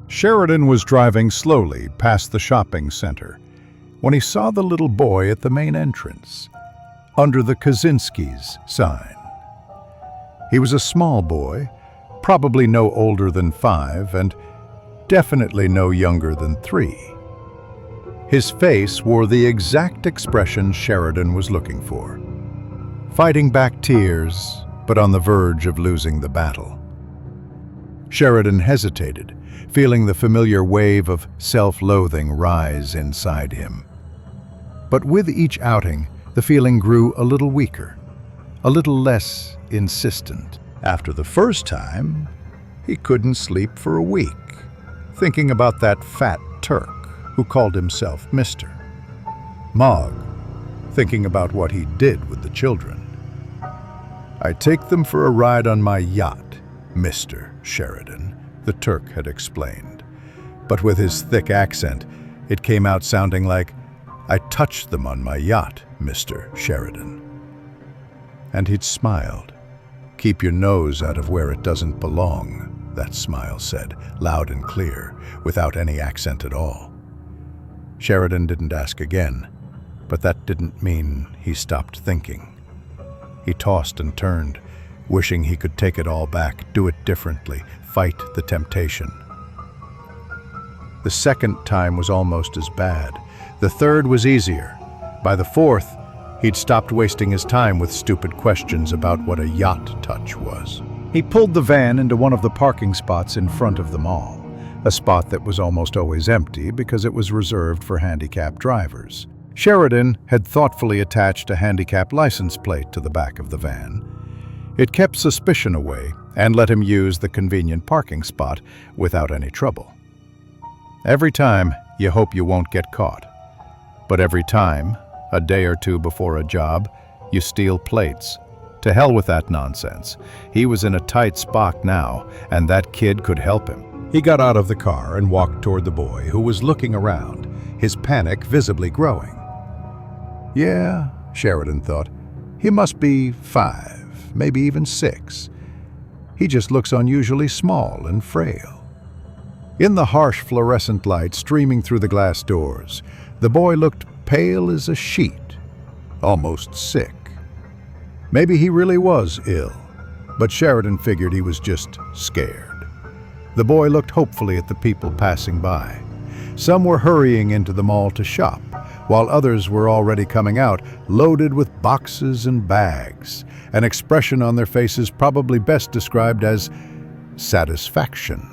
Sheridan was driving slowly past the shopping center when he saw the little boy at the main entrance, under the Kaczynski's sign. He was a small boy, probably no older than 5 and definitely no younger than 3. His face wore the exact expression Sheridan was looking for. Fighting back tears, but on the verge of losing the battle. Sheridan hesitated, feeling the familiar wave of self-loathing rise inside him. But with each outing, the feeling grew a little weaker, a little less insistent. After the first time, he couldn't sleep for a week, thinking about that fat Turk who called himself Mr. Mog, thinking about what he did with the children. "I take them for a ride on my yacht, Mr. Sheridan," the Turk had explained. But with his thick accent, it came out sounding like, "I touched them on my yacht, Mr. Sheridan." And he'd smiled. "Keep your nose out of where it doesn't belong," that smile said, loud and clear, without any accent at all. Sheridan didn't ask again, but that didn't mean he stopped thinking. He tossed and turned, wishing he could take it all back, do it differently, fight the temptation. The second time was almost as bad. The third was easier. By the fourth, he'd stopped wasting his time with stupid questions about what a yacht touch was. He pulled the van into one of the parking spots in front of the mall, a spot that was almost always empty because it was reserved for handicapped drivers. Sheridan had thoughtfully attached a handicap license plate to the back of the van. It kept suspicion away and let him use the convenient parking spot without any trouble. Every time, you hope you won't get caught. But every time, a day or two before a job, you steal plates. To hell with that nonsense. He was in a tight spot now, and that kid could help him. He got out of the car and walked toward the boy, who was looking around, his panic visibly growing. Yeah, Sheridan thought, he must be 5, maybe even 6. He just looks unusually small and frail. In the harsh fluorescent light streaming through the glass doors, the boy looked pale as a sheet, almost sick. Maybe he really was ill, but Sheridan figured he was just scared. The boy looked hopefully at the people passing by. Some were hurrying into the mall to shop, while others were already coming out, loaded with boxes and bags, an expression on their faces probably best described as satisfaction,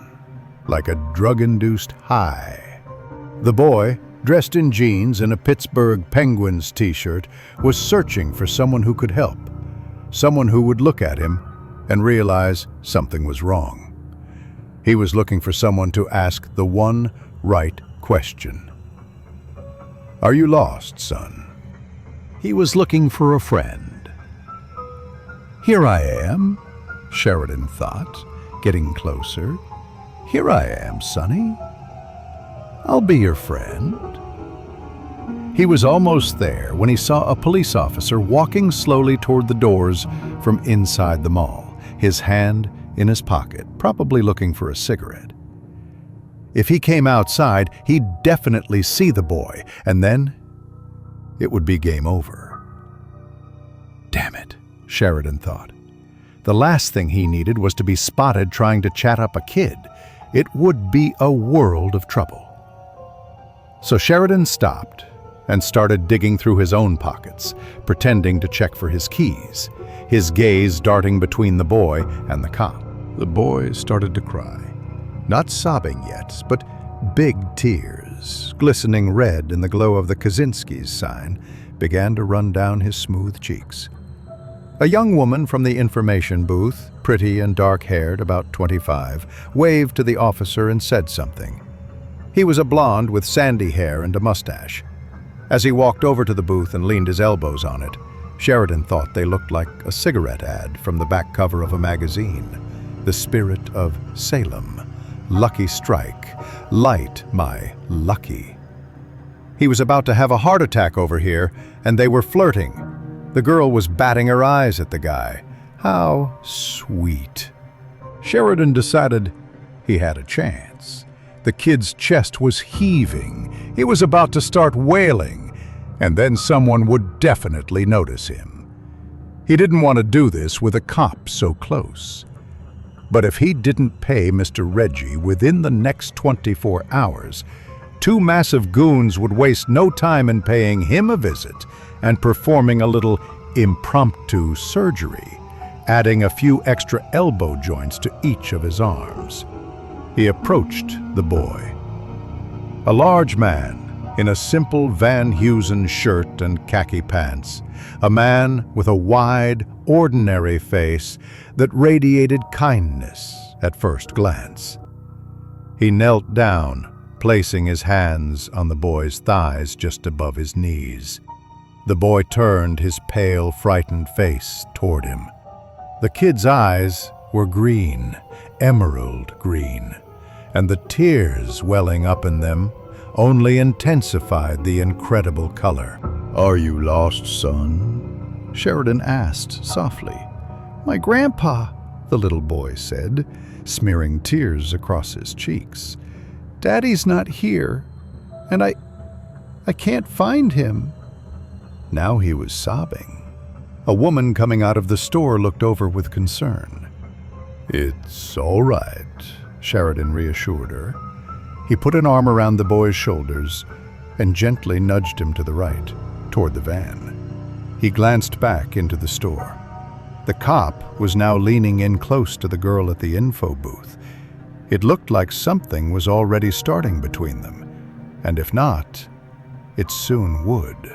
like a drug-induced high. The boy, dressed in jeans and a Pittsburgh Penguins t-shirt, was searching for someone who could help, someone who would look at him and realize something was wrong. He was looking for someone to ask the one right question. "Are you lost, son?" He was looking for a friend. "Here I am," Sheridan thought, getting closer. "Here I am, Sonny. I'll be your friend." He was almost there when he saw a police officer walking slowly toward the doors from inside the mall, his hand in his pocket, probably looking for a cigarette. If he came outside, he'd definitely see the boy, and then it would be game over. Damn it, Sheridan thought. The last thing he needed was to be spotted trying to chat up a kid. It would be a world of trouble. So Sheridan stopped and started digging through his own pockets, pretending to check for his keys, his gaze darting between the boy and the cop. The boy started to cry. Not sobbing yet, but big tears, glistening red in the glow of the Kaczynski's sign, began to run down his smooth cheeks. A young woman from the information booth, pretty and dark-haired, about 25, waved to the officer and said something. He was a blonde with sandy hair and a mustache. As he walked over to the booth and leaned his elbows on it, Sheridan thought they looked like a cigarette ad from the back cover of a magazine. The Spirit of Salem. Lucky strike. Light my lucky. He was about to have a heart attack over here, and they were flirting. The girl was batting her eyes at the guy. How sweet. Sheridan decided he had a chance. The kid's chest was heaving. He was about to start wailing, and then someone would definitely notice him. He didn't want to do this with a cop so close. But if he didn't pay Mr. Reggie within the next 24 hours, two massive goons would waste no time in paying him a visit and performing a little impromptu surgery, adding a few extra elbow joints to each of his arms. He approached the boy. A large man in a simple Van Heusen shirt and khaki pants, a man with a wide, ordinary face that radiated kindness at first glance. He knelt down, placing his hands on the boy's thighs just above his knees. The boy turned his pale, frightened face toward him. The kid's eyes were green, emerald green, and the tears welling up in them only intensified the incredible color. "Are you lost, son?" Sheridan asked softly. "My grandpa," the little boy said, smearing tears across his cheeks. "Daddy's not here, and I can't find him." Now he was sobbing. A woman coming out of the store looked over with concern. "It's all right," Sheridan reassured her. He put an arm around the boy's shoulders and gently nudged him to the right, toward the van. He glanced back into the store. The cop was now leaning in close to the girl at the info booth. It looked like something was already starting between them, and if not, it soon would.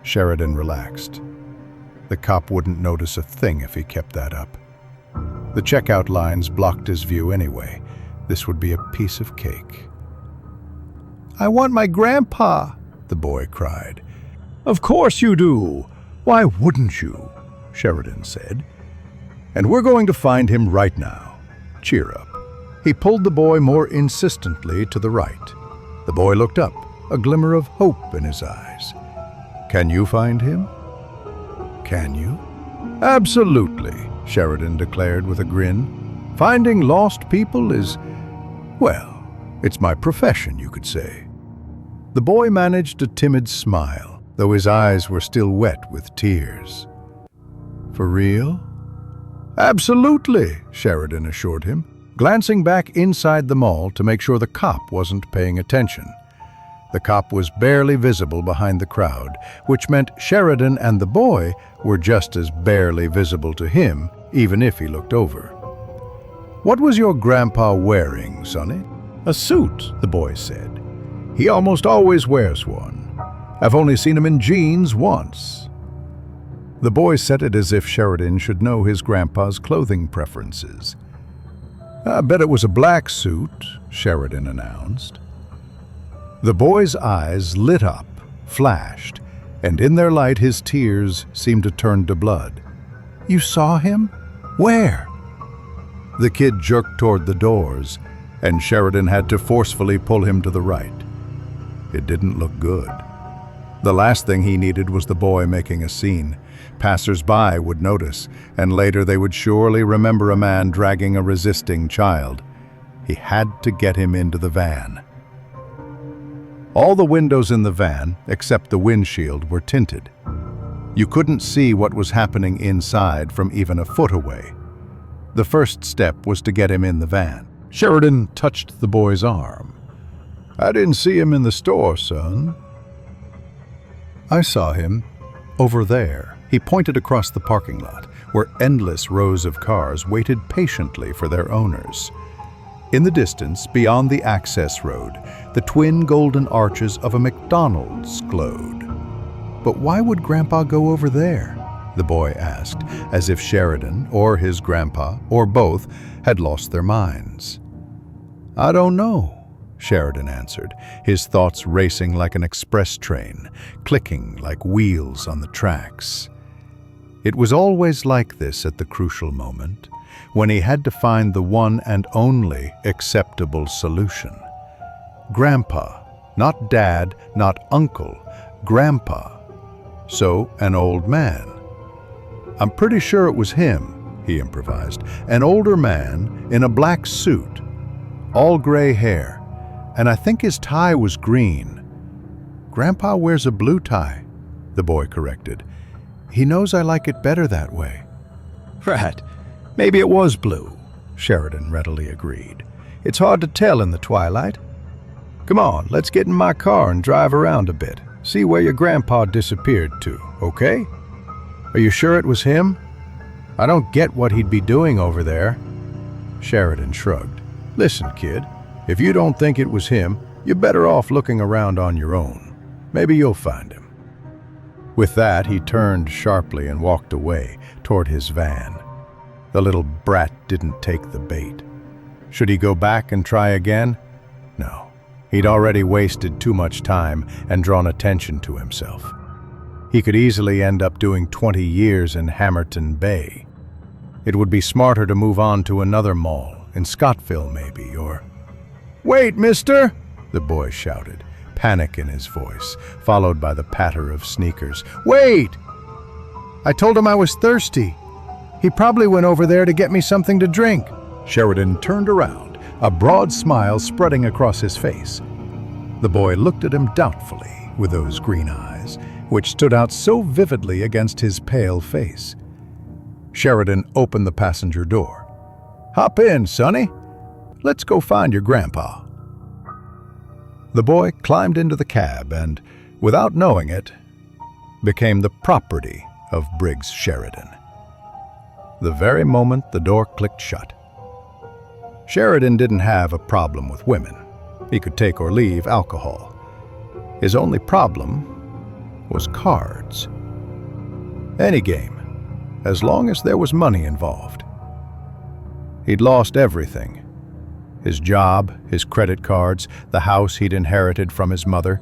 Sheridan relaxed. The cop wouldn't notice a thing if he kept that up. The checkout lines blocked his view anyway. This would be a piece of cake. "I want my grandpa," the boy cried. "Of course you do. Why wouldn't you?" Sheridan said. "And we're going to find him right now. Cheer up." He pulled the boy more insistently to the right. The boy looked up, a glimmer of hope in his eyes. "Can you find him?" "Can you?" "Absolutely," Sheridan declared with a grin. "Finding lost people is, well, it's my profession, you could say." The boy managed a timid smile, though his eyes were still wet with tears. "For real?" "Absolutely," Sheridan assured him, glancing back inside the mall to make sure the cop wasn't paying attention. The cop was barely visible behind the crowd, which meant Sheridan and the boy were just as barely visible to him, even if he looked over. "What was your grandpa wearing, Sonny?" "A suit," the boy said. "He almost always wears one. I've only seen him in jeans once." The boy said it as if Sheridan should know his grandpa's clothing preferences. "I bet it was a black suit," Sheridan announced. The boy's eyes lit up, flashed, and in their light his tears seemed to turn to blood. "You saw him? Where?" The kid jerked toward the doors, and Sheridan had to forcefully pull him to the right. It didn't look good. The last thing he needed was the boy making a scene. Passers-by would notice, and later they would surely remember a man dragging a resisting child. He had to get him into the van. All the windows in the van, except the windshield, were tinted. You couldn't see what was happening inside from even a foot away. The first step was to get him in the van. Sheridan touched the boy's arm. "I didn't see him in the store, son." "I saw him over there." He pointed across the parking lot, where endless rows of cars waited patiently for their owners. In the distance, beyond the access road, the twin golden arches of a McDonald's glowed. "But why would Grandpa go over there?" the boy asked, as if Sheridan, or his grandpa, or both, had lost their minds. "I don't know," Sheridan answered, his thoughts racing like an express train, clicking like wheels on the tracks. It was always like this at the crucial moment, when he had to find the one and only acceptable solution. Grandpa, not dad, not uncle, Grandpa. So, an old man. "I'm pretty sure it was him," he improvised. "An older man in a black suit, all gray hair. and I think his tie was green." "Grandpa wears a blue tie," the boy corrected. "He knows I like it better that way." "Right. Maybe it was blue," Sheridan readily agreed. "It's hard to tell in the twilight. Come on, let's get in my car and drive around a bit. See where your grandpa disappeared to, okay? Are you sure it was him? I don't get what he'd be doing over there." Sheridan shrugged. "Listen, kid, if you don't think it was him, you're better off looking around on your own. Maybe you'll find him." With that, he turned sharply and walked away toward his van. The little brat didn't take the bait. Should he go back and try again? No. He'd already wasted too much time and drawn attention to himself. He could easily end up doing 20 years in Hamilton Bay. It would be smarter to move on to another mall, in Scottville maybe, or... "Wait, mister!" the boy shouted, panic in his voice, followed by the patter of sneakers. "Wait! I told him I was thirsty. He probably went over there to get me something to drink." Sheridan turned around, a broad smile spreading across his face. The boy looked at him doubtfully with those green eyes, which stood out so vividly against his pale face. Sheridan opened the passenger door. "Hop in, Sonny. Let's go find your grandpa." The boy climbed into the cab and, without knowing it, became the property of Briggs Sheridan. The very moment the door clicked shut. Sheridan didn't have a problem with women. He could take or leave alcohol. His only problem was cards. Any game, as long as there was money involved. He'd lost everything. His job, his credit cards, the house he'd inherited from his mother.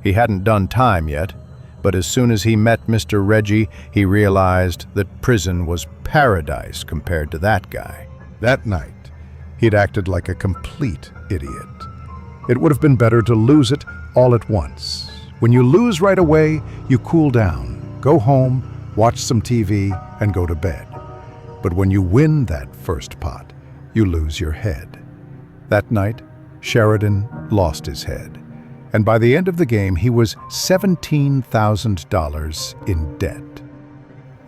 He hadn't done time yet, but as soon as he met Mr. Reggie, he realized that prison was paradise compared to that guy. That night, he'd acted like a complete idiot. It would have been better to lose it all at once. When you lose right away, you cool down, go home, watch some TV, and go to bed. But when you win that first pot, you lose your head. That night, Sheridan lost his head, and by the end of the game, he was $17,000 in debt.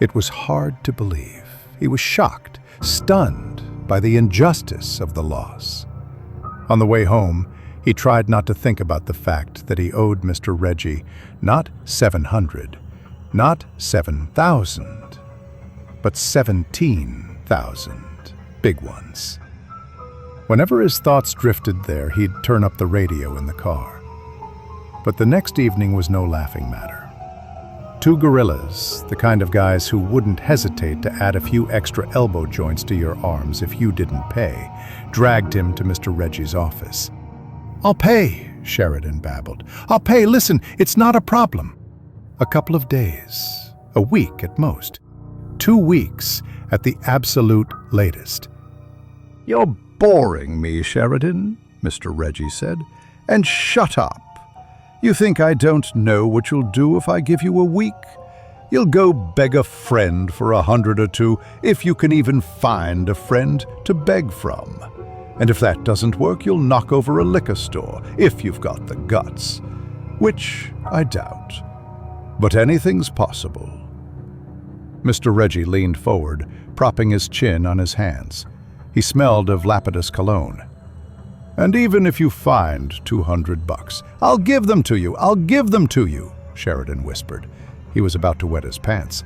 It was hard to believe. He was shocked, stunned by the injustice of the loss. On the way home, he tried not to think about the fact that he owed Mr. Reggie not 700, not 7,000, but 17,000 big ones. Whenever his thoughts drifted there, he'd turn up the radio in the car. But the next evening was no laughing matter. Two gorillas, the kind of guys who wouldn't hesitate to add a few extra elbow joints to your arms if you didn't pay, dragged him to Mr. Reggie's office. "I'll pay," Sheridan babbled. "I'll pay. Listen, it's not a problem." A couple of days, a week at most, 2 weeks at the absolute latest. "You're boring me, Sheridan," Mr. Reggie said. "And shut up. You think I don't know what you'll do if I give you a week? You'll go beg a friend for $100 or $2 if you can even find a friend to beg from. And if that doesn't work, you'll knock over a liquor store if you've got the guts. Which I doubt. But anything's possible." Mr. Reggie leaned forward, propping his chin on his hands. He smelled of lapidus cologne. "And even if you find $200, I'll give them to you. I'll give them to you," Sheridan whispered. He was about to wet his pants.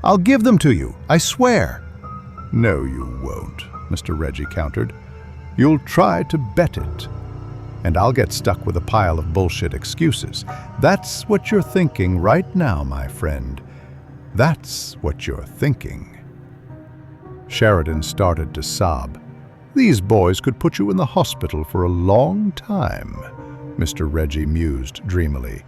I'll give them to you, I swear." "No, you won't," Mr. Reggie countered. "You'll try to bet it. And I'll get stuck with a pile of bullshit excuses. That's what you're thinking right now, my friend. That's what you're thinking." Sheridan started to sob. "These boys could put you in the hospital for a long time," Mr. Reggie mused dreamily.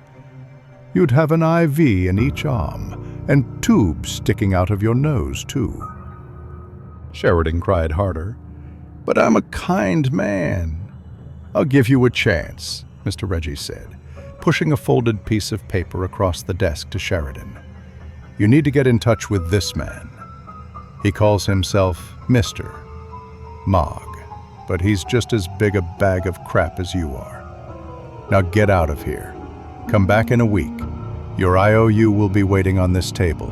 "You'd have an IV in each arm, and tubes sticking out of your nose, too." Sheridan cried harder. "But I'm a kind man." "I'll give you a chance," Mr. Reggie said, pushing a folded piece of paper across the desk to Sheridan. "You need to get in touch with this man. He calls himself Mr. Mog, but he's just as big a bag of crap as you are. Now get out of here. Come back in a week. Your IOU will be waiting on this table.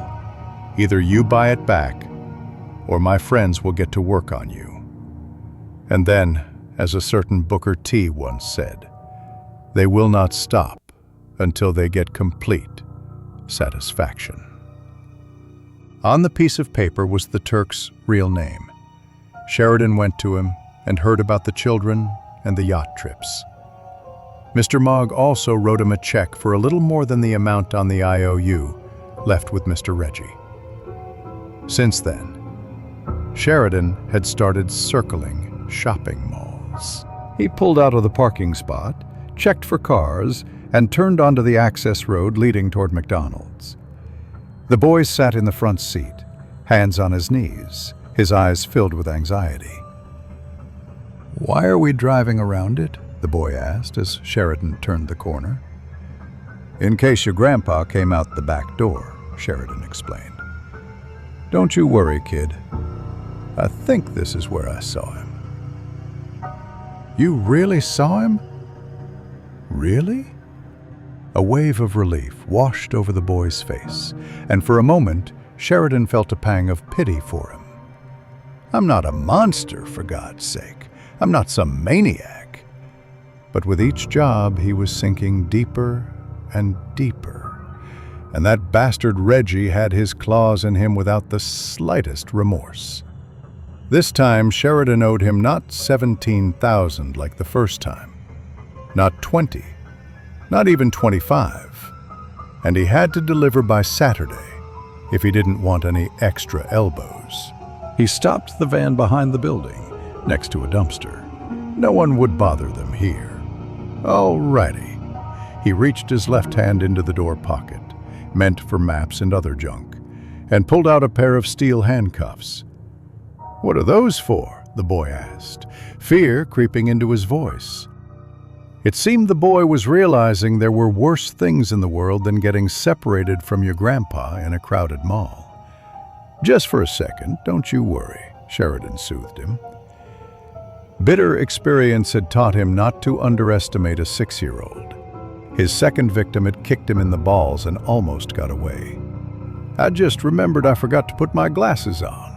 Either you buy it back, or my friends will get to work on you. And then, as a certain Booker T once said, they will not stop until they get complete satisfaction. On the piece of paper was the Turk's real name. Sheridan went to him and heard about the children and the yacht trips. Mr. Mogg also wrote him a check for a little more than the amount on the IOU left with Mr. Reggie. Since then, Sheridan had started circling shopping malls. He pulled out of the parking spot, checked for cars, and turned onto the access road leading toward McDonald's. The boy sat in the front seat, hands on his knees, his eyes filled with anxiety. "Why are we driving around it?" the boy asked as Sheridan turned the corner. "In case your grandpa came out the back door," Sheridan explained. "Don't you worry, kid. I think this is where I saw him." "You really saw him?" "Really?" A wave of relief washed over the boy's face, and for a moment, Sheridan felt a pang of pity for him. "I'm not a monster, for God's sake. I'm not some maniac." But with each job, he was sinking deeper and deeper, and that bastard Reggie had his claws in him without the slightest remorse. This time, Sheridan owed him not 17,000 like the first time, not 20, not even 25, and he had to deliver by Saturday if he didn't want any extra elbows. He stopped the van behind the building, next to a dumpster. No one would bother them here. Alrighty. He reached his left hand into the door pocket, meant for maps and other junk, and pulled out a pair of steel handcuffs. "What are those for?" the boy asked, fear creeping into his voice. It seemed the boy was realizing there were worse things in the world than getting separated from your grandpa in a crowded mall. "Just for a second, don't you worry," Sheridan soothed him. Bitter experience had taught him not to underestimate a 6-year-old. His second victim had kicked him in the balls and almost got away. "I just remembered I forgot to put my glasses on.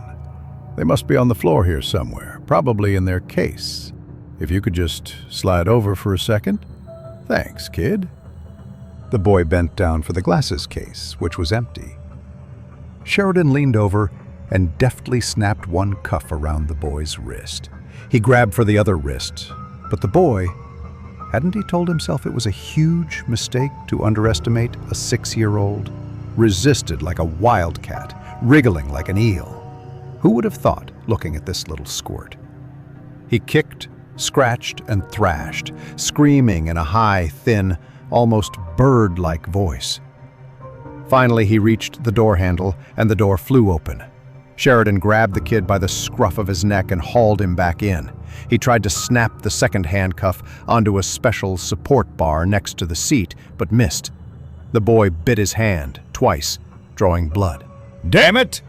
They must be on the floor here somewhere, probably in their case. If you could just slide over for a second." "Thanks, kid." The boy bent down for the glasses case, which was empty. Sheridan leaned over and deftly snapped one cuff around the boy's wrist. He grabbed for the other wrist, but the boy, hadn't he told himself it was a huge mistake to underestimate a 6-year-old? Resisted like a wildcat, wriggling like an eel. Who would have thought, looking at this little squirt? He kicked, scratched, and thrashed, screaming in a high, thin, almost bird-like voice. Finally, he reached the door handle, and the door flew open. Sheridan grabbed the kid by the scruff of his neck and hauled him back in. He tried to snap the second handcuff onto a special support bar next to the seat, but missed. The boy bit his hand, twice, drawing blood. "Damn it!"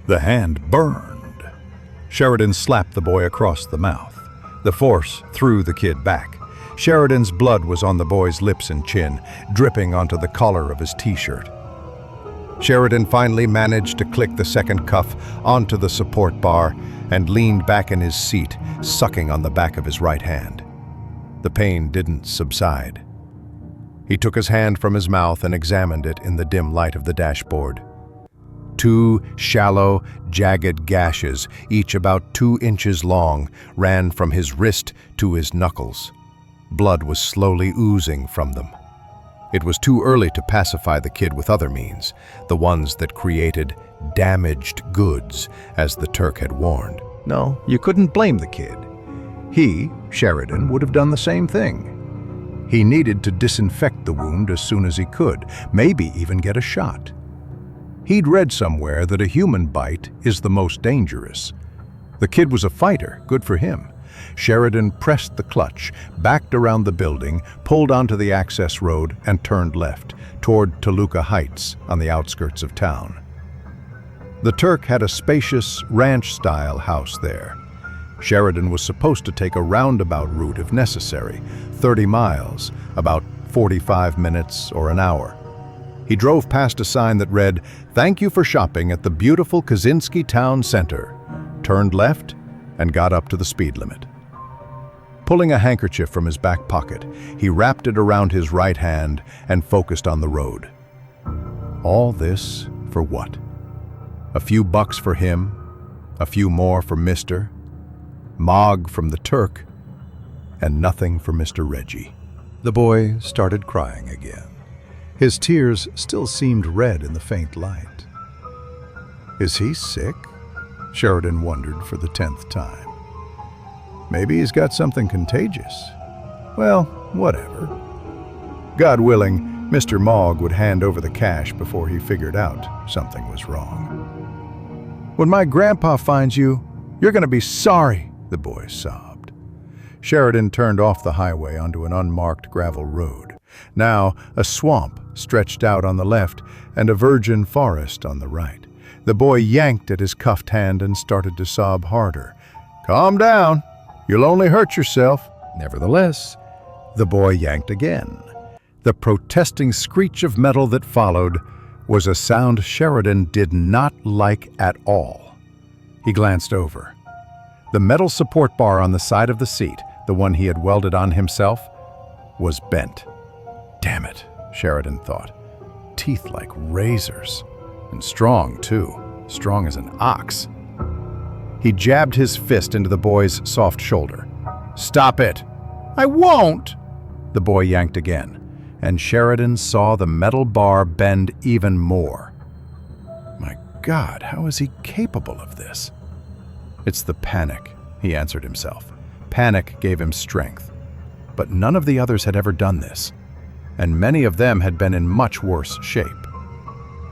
The hand burned. Sheridan slapped the boy across the mouth. The force threw the kid back. Sheridan's blood was on the boy's lips and chin, dripping onto the collar of his t-shirt. Sheridan finally managed to click the second cuff onto the support bar and leaned back in his seat, sucking on the back of his right hand. The pain didn't subside. He took his hand from his mouth and examined it in the dim light of the dashboard. 2 shallow, jagged gashes, each about 2 inches long, ran from his wrist to his knuckles. Blood was slowly oozing from them. It was too early to pacify the kid with other means, the ones that created damaged goods, as the Turk had warned. No, you couldn't blame the kid. He, Sheridan, would have done the same thing. He needed to disinfect the wound as soon as he could, maybe even get a shot. He'd read somewhere that a human bite is the most dangerous. The kid was a fighter, good for him. Sheridan pressed the clutch, backed around the building, pulled onto the access road, and turned left, toward Toluca Heights on the outskirts of town. The Turk had a spacious ranch-style house there. Sheridan was supposed to take a roundabout route if necessary, 30 miles, about 45 minutes or an hour. He drove past a sign that read, "Thank you for shopping at the beautiful Kaczynski Town Center," turned left, and got up to the speed limit. Pulling a handkerchief from his back pocket, he wrapped it around his right hand and focused on the road. All this for what? A few bucks for him, a few more for Mr. Mog from the Turk, and nothing for Mr. Reggie. The boy started crying again. His tears still seemed red in the faint light. Is he sick? Sheridan wondered for the 10th time. Maybe he's got something contagious. Well, whatever. God willing, Mr. Mogg would hand over the cash before he figured out something was wrong. "When my grandpa finds you, you're going to be sorry," the boy sobbed. Sheridan turned off the highway onto an unmarked gravel road. Now, a swamp stretched out on the left and a virgin forest on the right. The boy yanked at his cuffed hand and started to sob harder. "Calm down. You'll only hurt yourself." Nevertheless, the boy yanked again. The protesting screech of metal that followed was a sound Sheridan did not like at all. He glanced over. The metal support bar on the side of the seat, the one he had welded on himself, was bent. Damn it, Sheridan thought. Teeth like razors. And strong, too. Strong as an ox. He jabbed his fist into the boy's soft shoulder. "Stop it!" "I won't!" The boy yanked again, and Sheridan saw the metal bar bend even more. My God, how is he capable of this? "It's the panic," he answered himself. Panic gave him strength. But none of the others had ever done this, and many of them had been in much worse shape.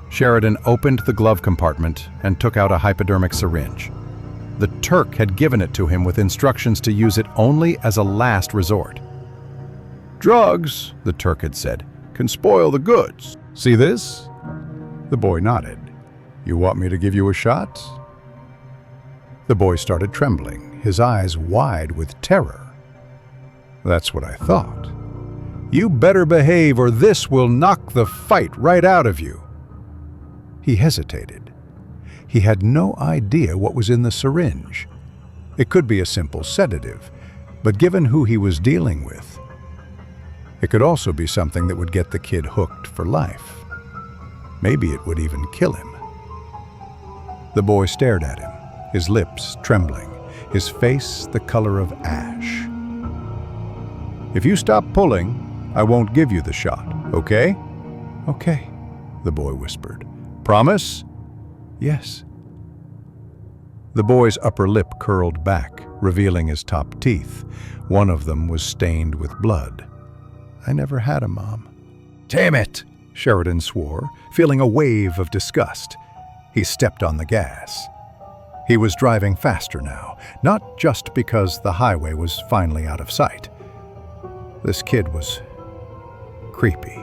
Sheridan opened the glove compartment and took out a hypodermic syringe. The Turk had given it to him with instructions to use it only as a last resort. "Drugs," the Turk had said, "can spoil the goods. See this?" The boy nodded. "You want me to give you a shot?" The boy started trembling, his eyes wide with terror. "That's what I thought. You better behave or this will knock the fight right out of you." He hesitated. He had no idea what was in the syringe. It could be a simple sedative, but given who he was dealing with, it could also be something that would get the kid hooked for life. Maybe it would even kill him. The boy stared at him, his lips trembling, his face the color of ash. "If you stop pulling, I won't give you the shot, okay?" "Okay," the boy whispered. "Promise?" "Yes." The boy's upper lip curled back, revealing his top teeth. One of them was stained with blood. "I never had a mom." "Damn it!" Sheridan swore, feeling a wave of disgust. He stepped on the gas. He was driving faster now, not just because the highway was finally out of sight. This kid was creepy.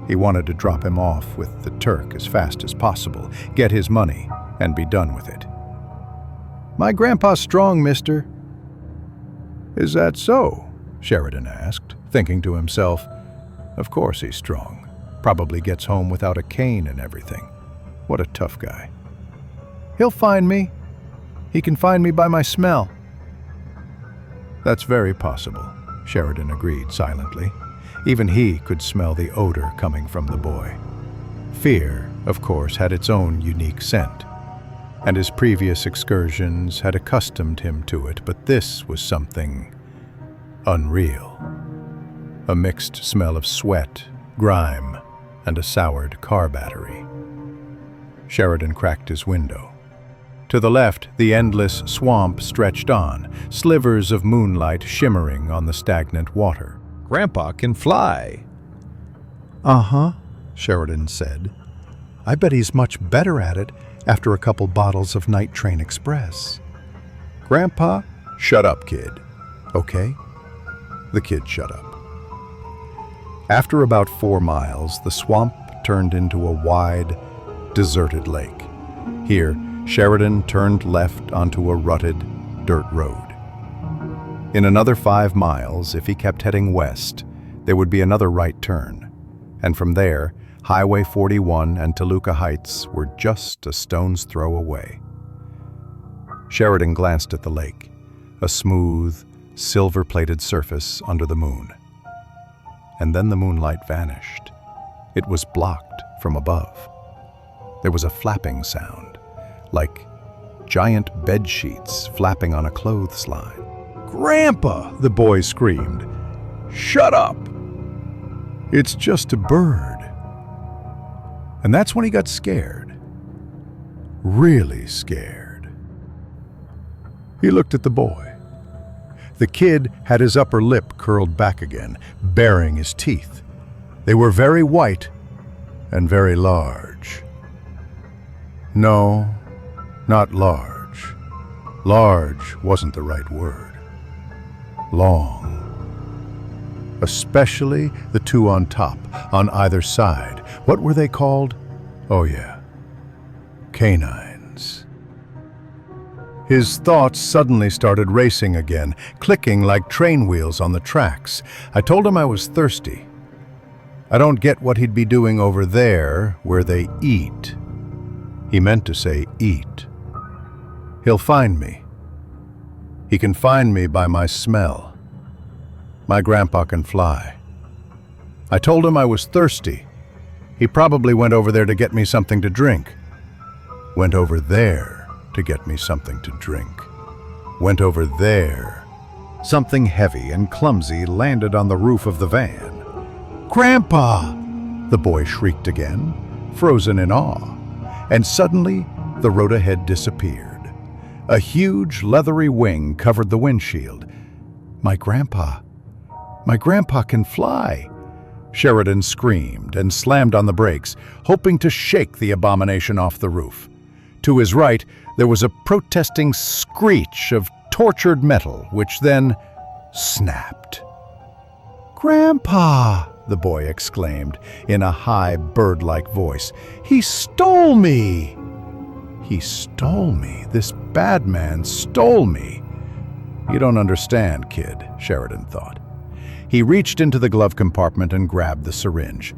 He wanted to drop him off with the Turk as fast as possible, get his money, and be done with it. "My grandpa's strong, mister." "Is that so?" Sheridan asked, thinking to himself, "Of course he's strong. Probably gets home without a cane and everything. What a tough guy." "He'll find me. He can find me by my smell." "That's very possible," Sheridan agreed silently. Even he could smell the odor coming from the boy. Fear, of course, had its own unique scent, and his previous excursions had accustomed him to it, but this was something unreal. A mixed smell of sweat, grime, and a soured car battery. Sheridan cracked his window. To the left, the endless swamp stretched on, slivers of moonlight shimmering on the stagnant water. "Grandpa can fly." "Uh-huh," Sheridan said. "I bet he's much better at it after a couple bottles of Night Train Express." "Grandpa, shut up, kid." "Okay." The kid shut up. After about 4 miles, the swamp turned into a wide, deserted lake. Here, Sheridan turned left onto a rutted, dirt road. In another 5 miles, if he kept heading west, there would be another right turn, and from there, Highway 41 and Toluca Heights were just a stone's throw away. Sheridan glanced at the lake, a smooth, silver-plated surface under the moon. And then the moonlight vanished. It was blocked from above. There was a flapping sound, like giant bed sheets flapping on a clothesline. "Grandpa!" the boy screamed. "Shut up! It's just a bird." And that's when he got scared. Really scared. He looked at the boy. The kid had his upper lip curled back again, baring his teeth. They were very white and very large. No, not large. Large wasn't the right word. Long. Especially the two on top, on either side. What were they called? Oh yeah, canines. His thoughts suddenly started racing again, clicking like train wheels on the tracks. I told him I was thirsty. I don't get what he'd be doing over there where they eat. He meant to say eat. He'll find me. He can find me by my smell. My grandpa can fly. I told him I was thirsty. He probably went over there to get me something to drink. Went over there to get me something to drink. Went over there. Something heavy and clumsy landed on the roof of the van. "Grandpa!" the boy shrieked again, frozen in awe. And suddenly, the road ahead disappeared. A huge leathery wing covered the windshield. My grandpa can fly!" Sheridan screamed and slammed on the brakes, hoping to shake the abomination off the roof. To his right, there was a protesting screech of tortured metal, which then snapped. "Grandpa!" the boy exclaimed in a high, bird-like voice. "He stole me! He stole me! This bad man stole me!" "You don't understand, kid," Sheridan thought. He reached into the glove compartment and grabbed the syringe.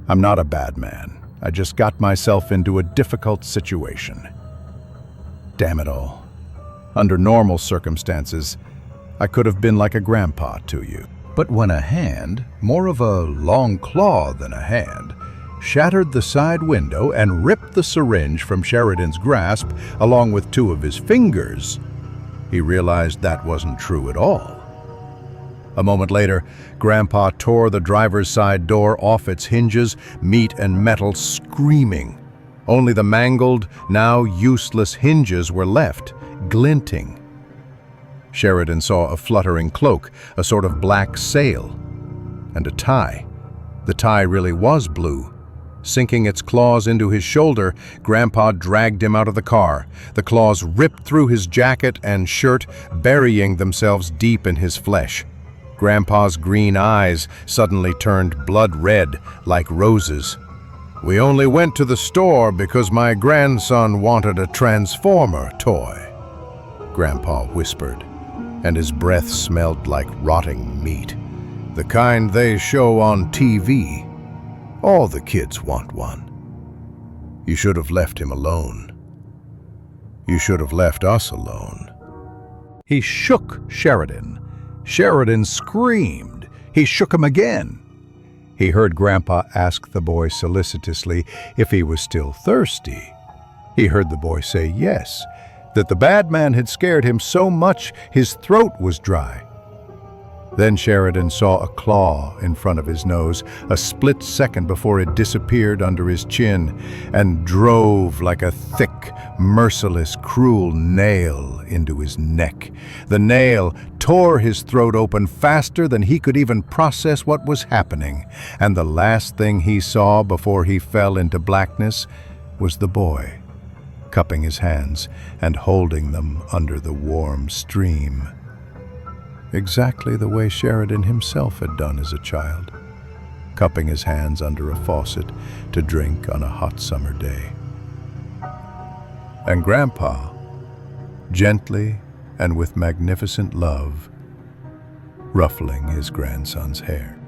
"I'm not a bad man. I just got myself into a difficult situation." Damn it all. Under normal circumstances, I could have been like a grandpa to you. But when a hand, more of a long claw than a hand, shattered the side window and ripped the syringe from Sheridan's grasp along with 2 of his fingers, he realized that wasn't true at all. A moment later, Grandpa tore the driver's side door off its hinges, meat and metal screaming. Only the mangled, now useless hinges were left, glinting. Sheridan saw a fluttering cloak, a sort of black sail, and a tie. The tie really was blue. Sinking its claws into his shoulder, Grandpa dragged him out of the car. The claws ripped through his jacket and shirt, burying themselves deep in his flesh. Grandpa's green eyes suddenly turned blood red, like roses. "We only went to the store because my grandson wanted a Transformer toy," Grandpa whispered, and his breath smelled like rotting meat. "The kind they show on TV. All the kids want one. You should have left him alone. You should have left us alone." He shook Sheridan. Sheridan screamed. He shook him again. He heard Grandpa ask the boy solicitously if he was still thirsty. He heard the boy say yes, that the bad man had scared him so much his throat was dry. Then Sheridan saw a claw in front of his nose, a split second before it disappeared under his chin and drove like a thick, merciless, cruel nail into his neck. The nail tore his throat open faster than he could even process what was happening, and the last thing he saw before he fell into blackness was the boy, cupping his hands and holding them under the warm stream. Exactly the way Sheridan himself had done as a child, cupping his hands under a faucet to drink on a hot summer day. And Grandpa, gently and with magnificent love ruffling his grandson's hair.